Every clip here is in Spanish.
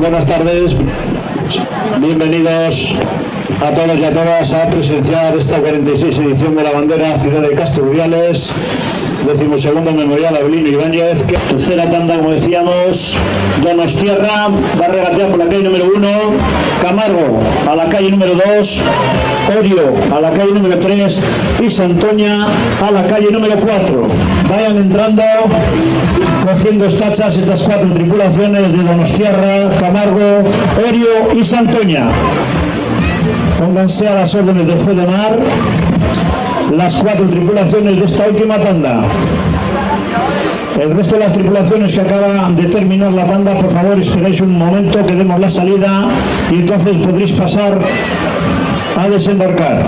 Buenas tardes, bienvenidos a todos y a todas a presenciar esta 46 edición de la bandera Ciudad de Castro Urdiales, 12º Memorial Abelino Ibáñez. Tercera tanda, como decíamos, Donostiarra va a regatear por la calle número 1, Camargo a la calle número 2, Orio a la calle número 3 y Santoña a la calle número 4. Vayan entrando, cogiendo estachas estas 4 tripulaciones de Donostiarra, Camargo, Orio y Santoña. Pónganse a las órdenes del juez de mar las 4 tripulaciones de esta última tanda. El resto de las tripulaciones que acaban de terminar la tanda, por favor esperéis un momento que demos la salida y entonces podréis pasar a desembarcar.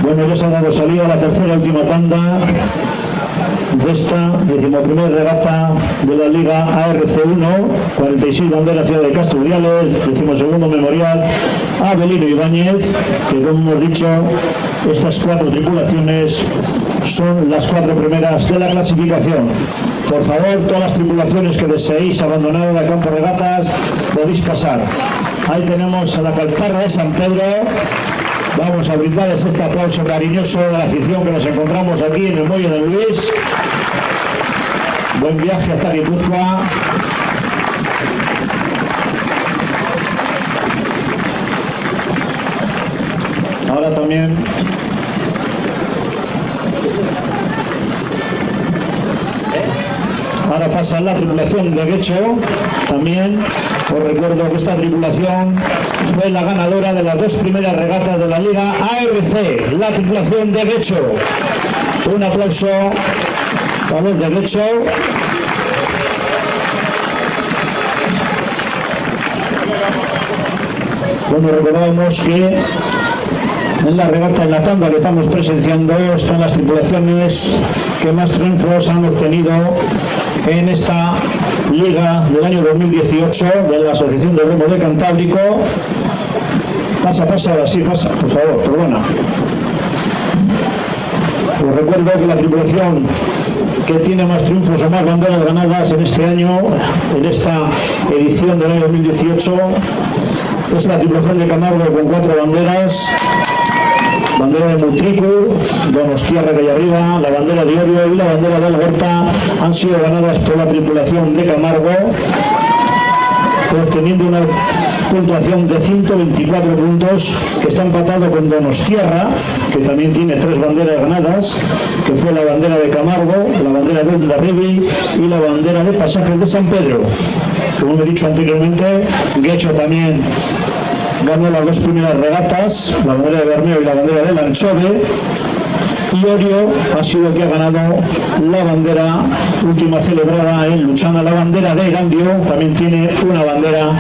Bueno, ya se ha dado salida a la tercera y última tanda de esta 11ª regata de la Liga ARC1, 46 bandera Ciudad de Castro Urdiales, 12º Memorial Abelino Ibáñez, que como hemos dicho, estas 4 tripulaciones son las 4 primeras de la clasificación. Por favor, todas las tripulaciones que deseéis abandonar el campo de regatas, podéis pasar. Ahí tenemos a la Calparra de San Pedro. Vamos a brindarles este aplauso cariñoso de la afición que nos encontramos aquí en el muelle de Luis. Buen viaje hasta Guipúzcoa. Ahora también ahora pasa la tripulación de Guecho. También os recuerdo que esta tripulación fue la ganadora de las 2 primeras regatas de la Liga ARC, la tripulación de Guecho. Un aplauso a los de Guecho. Bueno, recordábamos que en la regata, en la tanda que estamos presenciando, están las tripulaciones que más triunfos han obtenido en esta liga del año 2018 de la Asociación de Remo de Cantábrico. Pasa, ahora sí, pasa, por favor, perdona. Os recuerdo que la tripulación que tiene más triunfos o más banderas ganadas en este año, en esta edición del año 2018, es la tripulación de Camargo con 4 banderas. Bandera de Mutricu, Donostiarra que hay arriba, la bandera de Orio y la bandera de Alberta han sido ganadas por la tripulación de Camargo, obteniendo una puntuación de 124 puntos, que está empatado con Donostiarra, que también tiene 3 banderas ganadas, que fue la bandera de Camargo, la bandera de Ondarribi y la bandera de Pasajes de San Pedro. Como he dicho anteriormente, Guecho también ganó las 2 primeras regatas, la bandera de Bermeo y la bandera de Lanchove, y Orio ha sido el que ha ganado la bandera última celebrada en Luchana, la bandera de Erandio, también tiene una bandera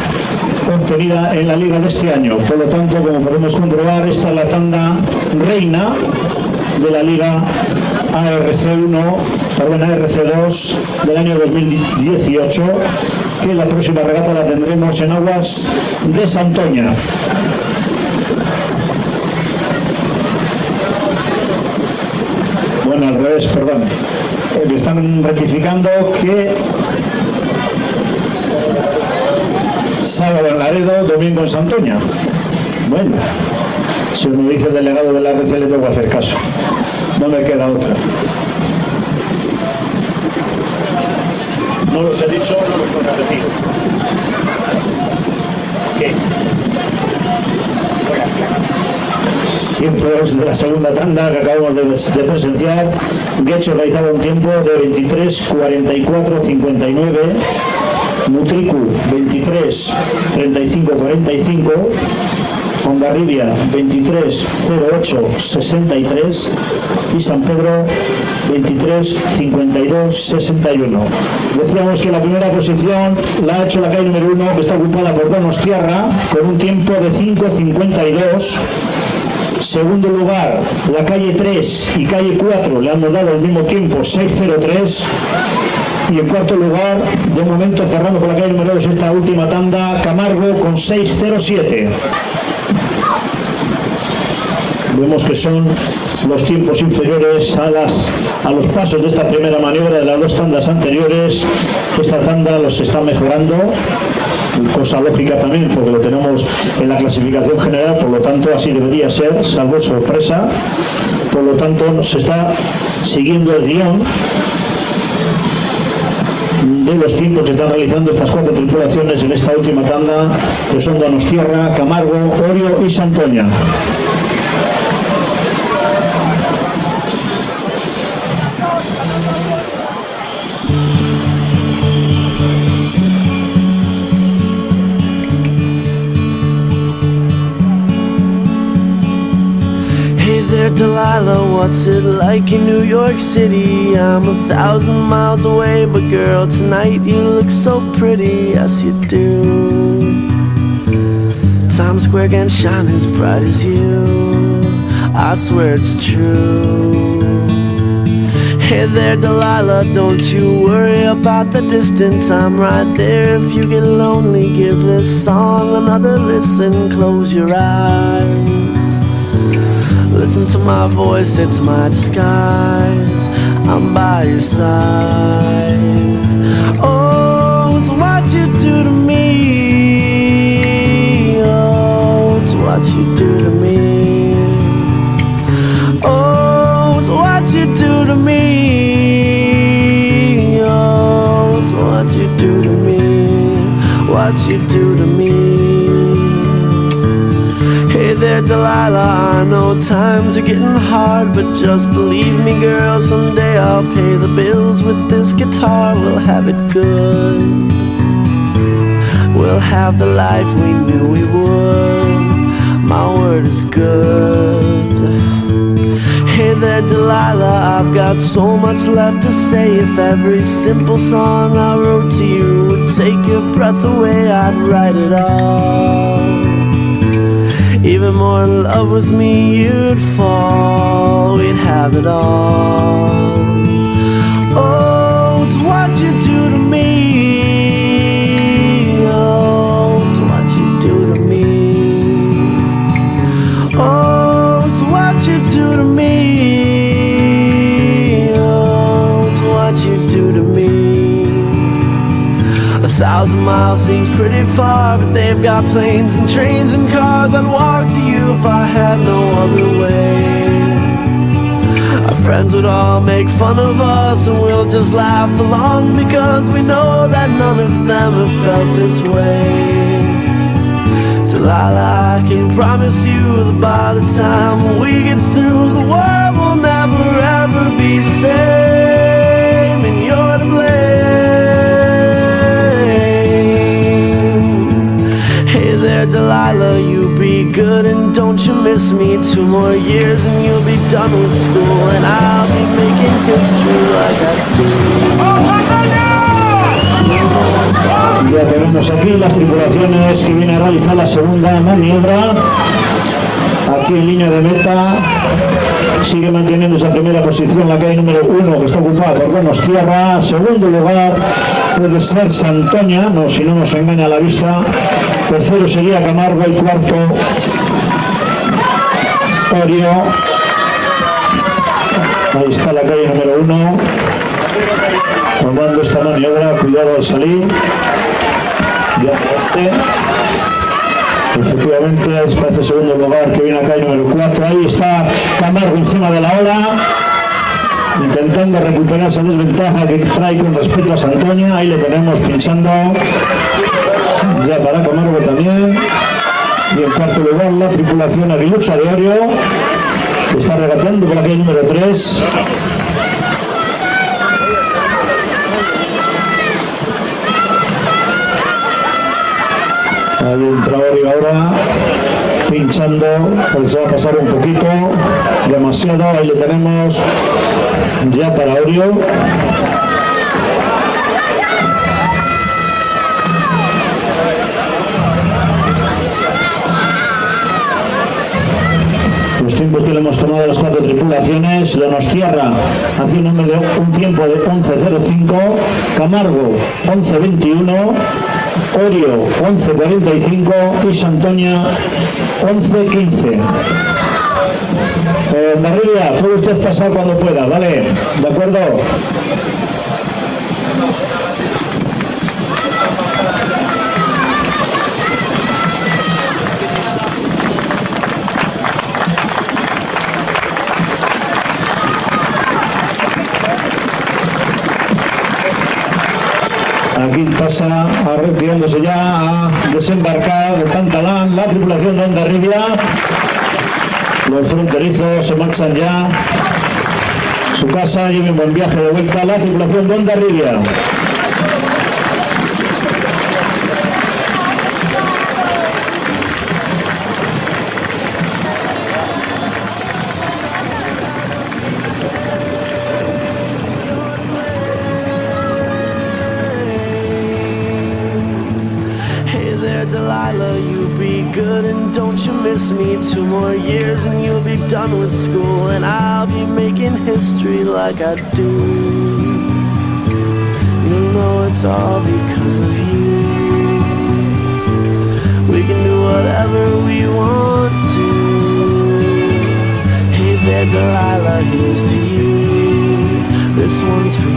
obtenida en la liga de este año. Por lo tanto, como podemos comprobar, esta es la tanda reina de la liga ARC2 del año 2018, que la próxima regata la tendremos en aguas de Santoña. Bueno, al revés, perdón. Me están rectificando que sábado en Laredo, domingo en Santoña. Bueno, si me dice el delegado de la ARC le tengo que hacer caso. No me queda otra. No los he dicho, no los puedo repetir. ¿Qué? Buenas. tiempos de la segunda tanda que acabamos de presenciar. Guecho realizaba un tiempo de 23:44:59, Mutriku 23:35:45, Hondarribia 23:08:63 y San Pedro 23:52:61. Decíamos que la primera posición la ha hecho la calle número 1, que está ocupada por Donostiarra, con un tiempo de 5:52. Segundo lugar, la calle 3 y calle 4 le han dado al mismo tiempo 6:03. Y en cuarto lugar, de momento cerrando por la calle número 2 esta última tanda, Camargo con 6:07. Vemos que son los tiempos inferiores a los pasos de esta primera maniobra de las dos tandas anteriores. Esta tanda los está mejorando, cosa lógica también porque lo tenemos en la clasificación general, por lo tanto así debería ser, salvo sorpresa. Por lo tanto se está siguiendo el guión de los tiempos que están realizando estas cuatro tripulaciones en esta última tanda, que son Donostiarra, Camargo, Orio y Santoña. Delilah, what's it like in New York City? I'm 1,000 miles away, but girl, tonight you look so pretty, yes you do. Times Square can't shine as bright as you, I swear it's true. Hey there Delilah, don't you worry about the distance, I'm right there if you get lonely. Give this song another listen, close your eyes. Listen to my voice, it's my disguise, I'm by your side. Oh, it's what you do to me. Oh, it's what you do to me. Oh, it's what you do to me. Oh, it's what you do to me. What you do to me. Hey there Delilah, I know times are getting hard, but just believe me girl, someday I'll pay the bills with this guitar. We'll have it good, we'll have the life we knew we would, my word is good. Hey there Delilah, I've got so much left to say. If every simple song I wrote to you would take your breath away, I'd write it all. Even more in love with me you'd fall, we'd have it all. Oh, it's what you do to me. Oh, it's what you do to me. Oh, it's what you do to me. Oh, it's what you do to me. 1,000 miles seems pretty far, but they've got planes and trains and cars. I'd walk to you if I had no other way. Our friends would all make fun of us, and we'll just laugh along, because we know that none of them have felt this way. Delilah, I can promise you that by the time we get through, the world will never ever be the same, and you're to blame. Delilah, you be good and don't you miss me. 2 more years and you'll be done with school, and I'll be making history like I do. Ya tenemos aquí las tripulaciones que vienen a realizar la segunda maniobra. Aquí en línea de meta sigue manteniendo esa primera posición la calle número 1, que está ocupada por Donostiarra. Segundo lugar puede ser Santoña, no, si no nos engaña la vista. Tercero sería Camargo y cuarto Orio. Ahí está la calle número 1 tomando esta maniobra, cuidado al salir. Ya efectivamente parece segundo lugar que viene a calle número 4. Ahí está Camargo encima de la ola, intentando recuperar esa desventaja que trae con respecto a Santoña. Ahí le tenemos pinchando ya para Camargo también. Y en cuarto lugar la tripulación Aguilucha de Orio, que está regateando por la calle número 3. Ahí entra Orio ahora, pinchando, porque se va a pasar un poquito, demasiado. Ahí le tenemos ya para Orio. Los tiempos que le hemos tomado a las 4 tripulaciones: Donostiarra hace un tiempo de 11.05, Camargo 11.21, Orio 11.45 y Santoña 11.15. Darribia, puede usted pasar cuando pueda, ¿vale? ¿De acuerdo? Aquí pasa retirándose ya a desembarcar el Pantalán, la tripulación de Hondarribia. Los fronterizos se marchan ya a su casa, lleven buen viaje de vuelta, la tripulación de Hondarribia. Delilah, you be good and don't you miss me. 2 more years and you'll be done with school, and I'll be making history like I do. You know it's all because of you. We can do whatever we want to. Hey there Delilah, here's to you. This one's for you.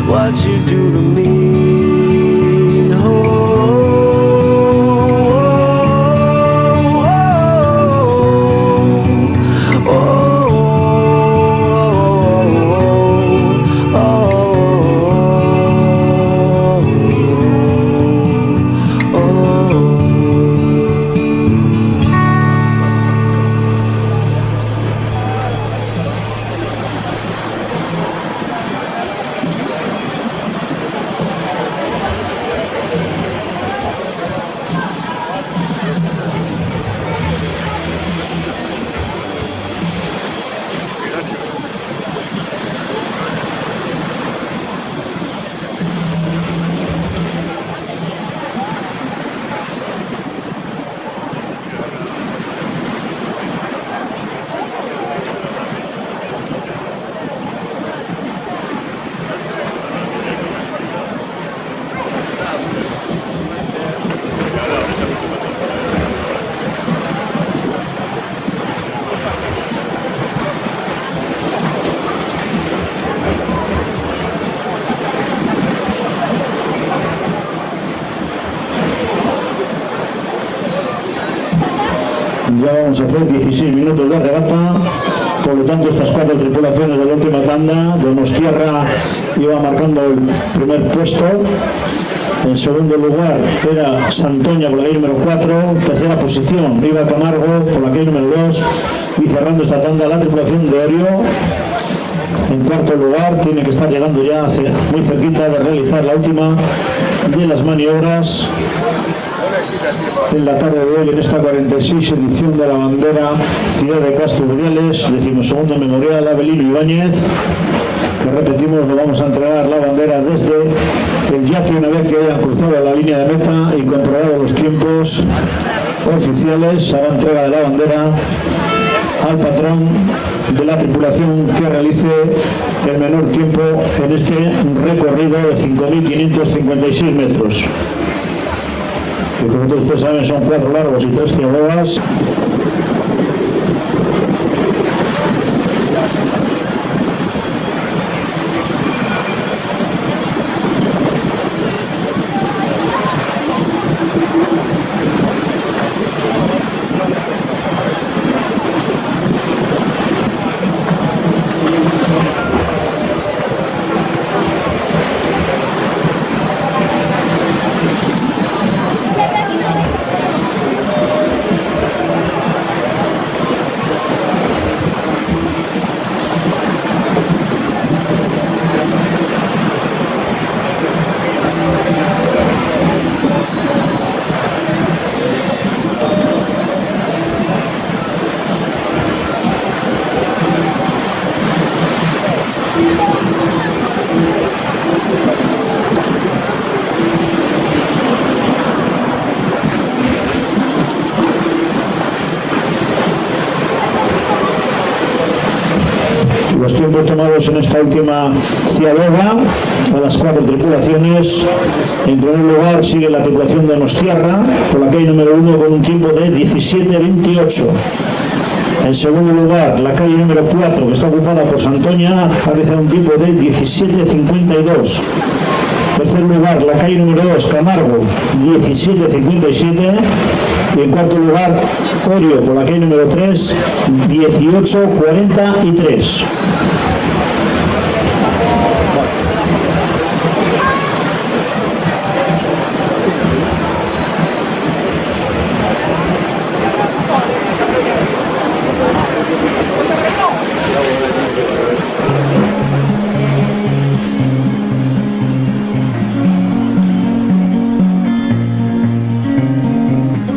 What you do to me, Ya vamos a hacer 16 minutos de regata, por lo tanto estas 4 tripulaciones de la última tanda. Donostiarra iba marcando el primer puesto, en segundo lugar era Santoña por la calle número 4, tercera posición iba Camargo por la calle número 2 y cerrando esta tanda la tripulación de Orio. En cuarto lugar tiene que estar llegando ya muy cerquita de realizar la última de las maniobras en la tarde de hoy en esta 46 edición de la bandera Ciudad de Castro Urdiales, 12º memorial Avelino Ibáñez, que repetimos, lo vamos a entregar la bandera desde el yate una vez que hayan cruzado la línea de meta y comprobado los tiempos oficiales. Hará entrega de la bandera al patrón de la tripulación que realice el menor tiempo en este recorrido de 5.556 metros. Que como todos ustedes saben son 4 largos y 3 ciabogas. Los tiempos tomados en esta última ciaboga a las 4 tripulaciones. En primer lugar sigue la tripulación de Donostierra por la calle número 1 con un tiempo de 17:28. En segundo lugar, la calle número 4, que está ocupada por Santoña, ha realizado un tiempo de 17:52. Tercer lugar, la calle número 2, Camargo, 17:57. Y en cuarto lugar, Orio, por la calle número 3, 18:43.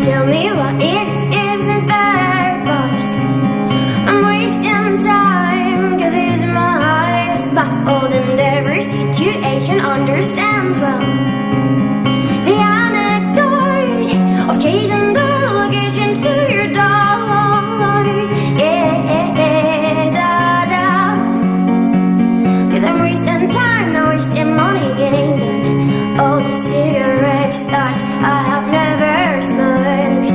Tell me what it is in fact, boss. I'm wasting time, cause it's my fault, and every situation understands well the anecdote of chasing the locations to your doors. Yeah, da. Cause I'm wasting time, not wasting money gained, and all the cigarette stars I have never smoked,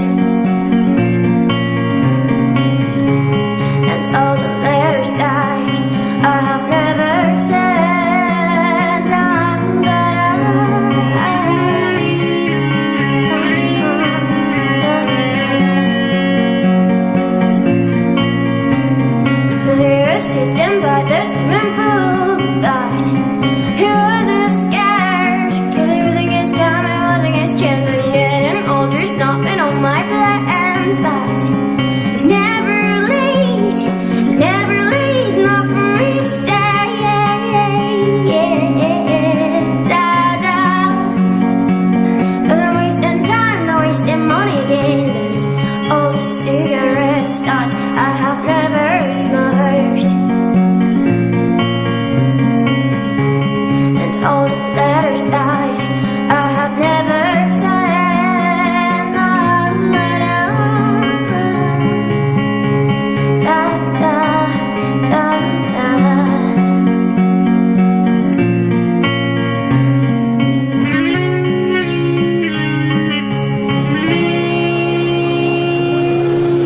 and all the letters that I have never sent. You're sitting by the swimming pool, but he wasn't scared, cause everything is time and nothing has changed. I'm getting older, stopping all my plans, but it's never late, not for me to stay. Da. Cause I'm wasting time, not wasting money again, and all the cigarette stars I have never smoked, and all the letters that I have never sent.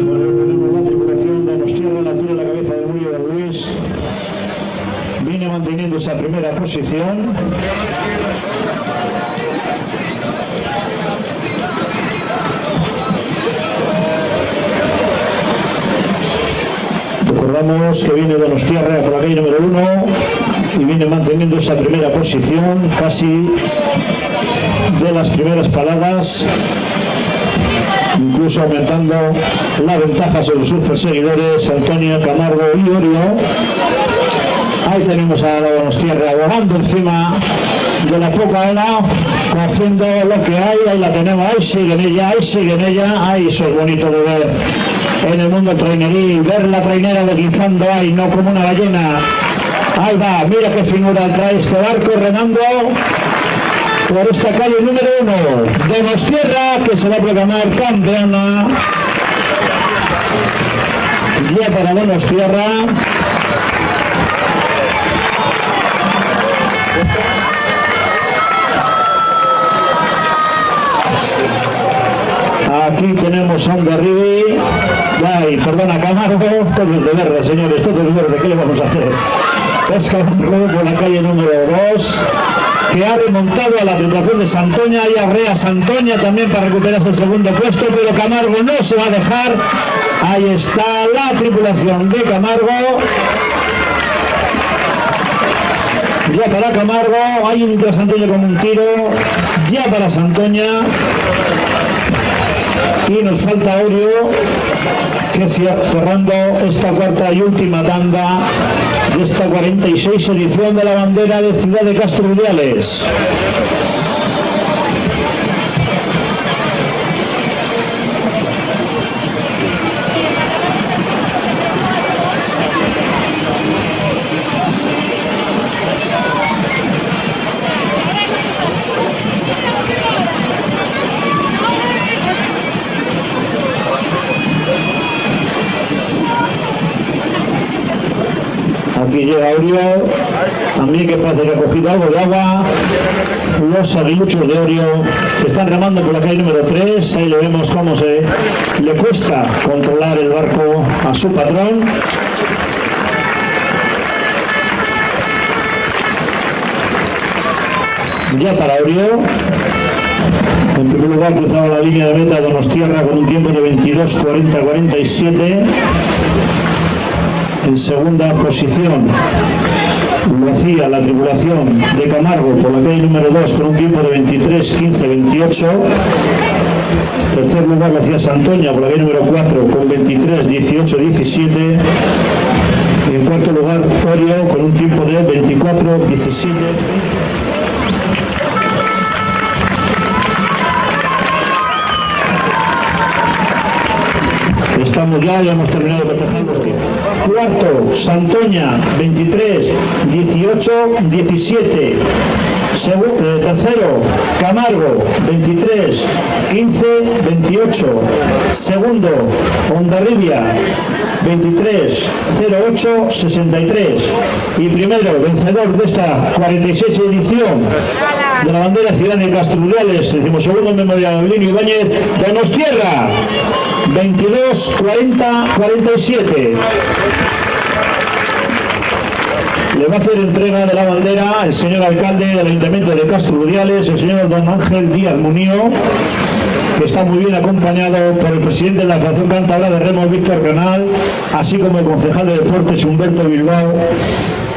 Bueno, tenemos la tripulación de Donostierra a la altura de la cabeza del Muelle de Luis. Viene manteniendo esa primera posición. Recordamos que viene Donostierra por la calle número 1 y viene manteniendo esa primera posición casi de las primeras paradas, incluso aumentando la ventaja sobre sus perseguidores Santoña, Camargo y Orio. Ahí tenemos a la Donostierra volando encima de la poca ola, cogiendo lo que hay. Ahí la tenemos, ahí sigue en ella, ahí eso es bonito de ver en el mundo traineril, ver la trainera deslizando ahí, no como una ballena. Ahí va, mira qué figura trae este barco remando por esta calle número 1, Donostierra, que se va a proclamar campeona. Ya para Donostierra. Aquí tenemos a un derribe. Ay, perdona, Camargo, todo es de verde, señores, todo es verde, ¿qué le vamos a hacer? Es Camargo por la calle número 2, que ha remontado a la tripulación de Santoña y arrea Santoña también para recuperarse el segundo puesto, pero Camargo no se va a dejar. Ahí está la tripulación de Camargo. Ya para Camargo, hay un tras Santoña como un tiro, ya para Santoña. Y nos falta Orio, que cerrando esta cuarta y última tanda de esta 46 edición de la bandera de Ciudad de Castro Urdiales. Aquí llega Orio, también que parece que ha cogido algo de agua. Los aguiluchos de Orio que están remando por la calle número 3. Ahí le vemos cómo le cuesta controlar el barco a su patrón. Ya para Orio. En primer lugar cruzaba la línea de meta Donostierra con un tiempo de 22:40-47. En segunda posición lo hacía la tripulación de Camargo por la calle número 2 con un tiempo de 23:15-28. Tercer lugar lo hacía Santoña por la calle número 4 con 23:18-17. Y en cuarto lugar Orio con un tiempo de 24:17. Estamos ya hemos terminado de cotejar los tiempos. Cuarto, Santoña, 23:18-17. Tercero, Camargo, 23:15-28. Segundo, Hondarribia, 23:08-63. Y primero, vencedor de esta 46 edición de la bandera Ciudad de Castrudiales, decimosegundo memorial Abelino Ibáñez, Donostierra, 22:40-47. Le va a hacer entrega de la bandera el señor alcalde del Ayuntamiento de Castrudiales, el señor don Ángel Díaz Munío, que está muy bien acompañado por el presidente de la Federación Cántabra de Remo, Víctor Canal, así como el concejal de Deportes, Humberto Bilbao,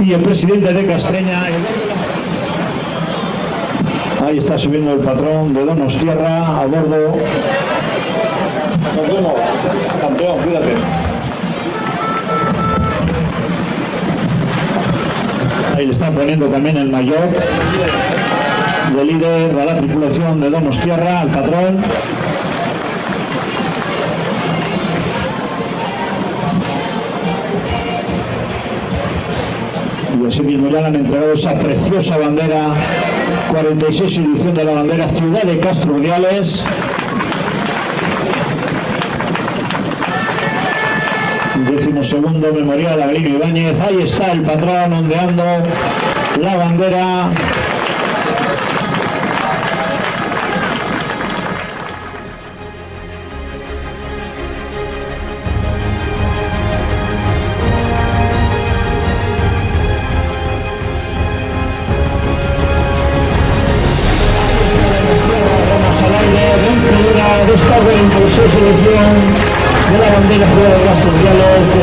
y el presidente de Castreña. Ahí está subiendo el patrón de Donostierra a bordo. Nos vemos, campeón, cuídate. Ahí le están poniendo también el mayor de líder a la tripulación de Donostierra, al patrón. Y así mismo ya le han entregado esa preciosa bandera, 46 edición de la bandera Ciudad de Castrudiales. Decimosegundo memorial Abelino Ibáñez. Ahí está el patrón ondeando la bandera. Vamos al aire, vencedora de esta 46 edición de la bandera Ciudad de Castrudiales, 12º